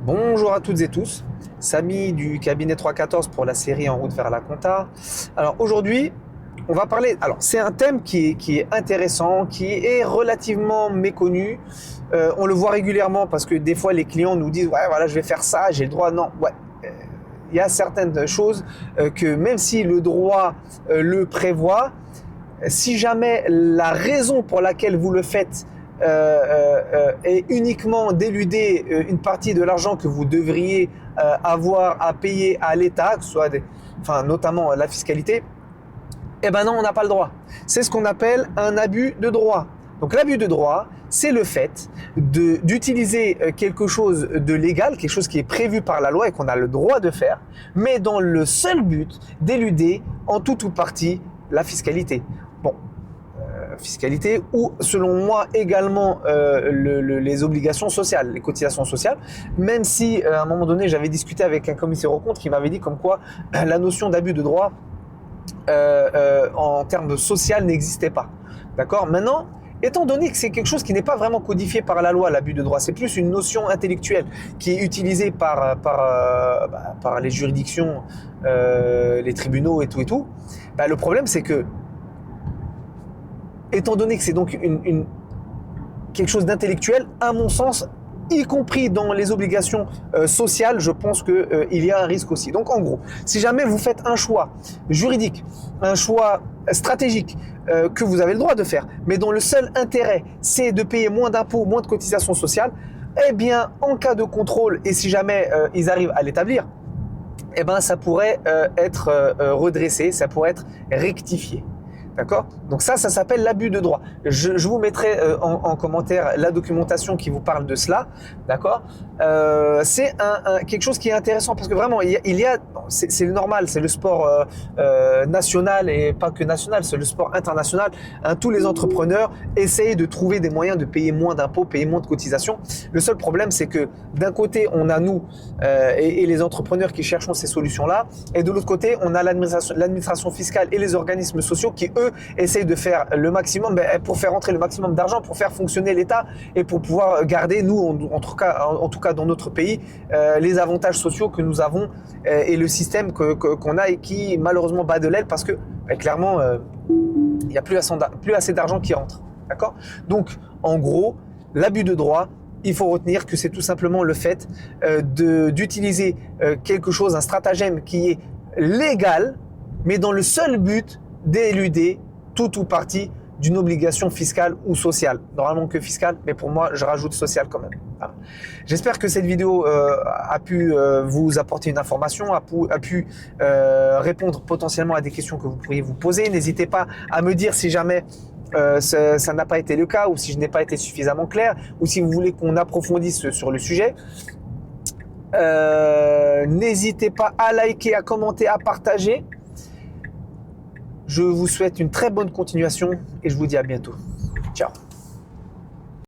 Bonjour à toutes et tous, Samy du cabinet 314 pour la série En route vers la compta. Alors aujourd'hui, on va parler. Alors c'est un thème qui est intéressant, qui est relativement méconnu. On le voit régulièrement parce que des fois les clients nous disent ouais voilà je vais faire ça, j'ai le droit. Non, ouais. Il y a certaines choses que même si le droit le prévoit, si jamais la raison pour laquelle vous le faites est uniquement d'éluder une partie de l'argent que vous devriez avoir à payer à l'État, que ce soit enfin, notamment la fiscalité, eh ben non, on n'a pas le droit. C'est ce qu'on appelle un abus de droit. Donc l'abus de droit, c'est le fait d'utiliser quelque chose de légal, quelque chose qui est prévu par la loi et qu'on a le droit de faire, mais dans le seul but d'éluder en tout ou partie la fiscalité. Bon, fiscalité ou selon moi également les obligations sociales, les cotisations sociales, même si à un moment donné j'avais discuté avec un commissaire aux comptes qui m'avait dit comme quoi la notion d'abus de droit en termes social n'existait pas. D'accord. Maintenant, étant donné que c'est quelque chose qui n'est pas vraiment codifié par la loi, l'abus de droit, c'est plus une notion intellectuelle qui est utilisée par les juridictions, les tribunaux et tout, bah, le problème c'est que étant donné que c'est donc quelque chose d'intellectuel, à mon sens, y compris dans les obligations sociales, je pense qu'il y a un risque aussi. Donc en gros, si jamais vous faites un choix juridique, un choix stratégique que vous avez le droit de faire, mais dont le seul intérêt, c'est de payer moins d'impôts, moins de cotisations sociales, eh bien, en cas de contrôle, et si jamais ils arrivent à l'établir, eh ben, ça pourrait être redressé, ça pourrait être rectifié. D'accord. Donc ça s'appelle l'abus de droit. Je vous mettrai en commentaire la documentation qui vous parle de cela. D'accord. C'est quelque chose qui est intéressant parce que vraiment, c'est normal, c'est le sport national et pas que national, c'est le sport international. Hein, tous les entrepreneurs essayent de trouver des moyens de payer moins d'impôts, payer moins de cotisations. Le seul problème, c'est que d'un côté, on a nous et les entrepreneurs qui cherchons ces solutions-là, et de l'autre côté, on a l'administration fiscale et les organismes sociaux qui, eux, essayent de faire le maximum pour faire entrer le maximum d'argent, pour faire fonctionner l'État et pour pouvoir garder, nous, en tout cas dans notre pays, les avantages sociaux que nous avons et le système qu'on a et qui malheureusement bat de l'aile parce que clairement, il n'y a plus assez d'argent qui rentre. D'accord. Donc, en gros, l'abus de droit, il faut retenir que c'est tout simplement le fait d'utiliser quelque chose, un stratagème qui est légal, mais dans le seul but d'éluder tout ou partie d'une obligation fiscale ou sociale. Normalement que fiscale, mais pour moi, je rajoute sociale quand même. Voilà. J'espère que cette vidéo a pu vous apporter une information, a pu répondre potentiellement à des questions que vous pourriez vous poser. N'hésitez pas à me dire si jamais ça n'a pas été le cas ou si je n'ai pas été suffisamment clair ou si vous voulez qu'on approfondisse sur le sujet. N'hésitez pas à liker, à commenter, à partager. Je vous souhaite une très bonne continuation et je vous dis à bientôt. Ciao.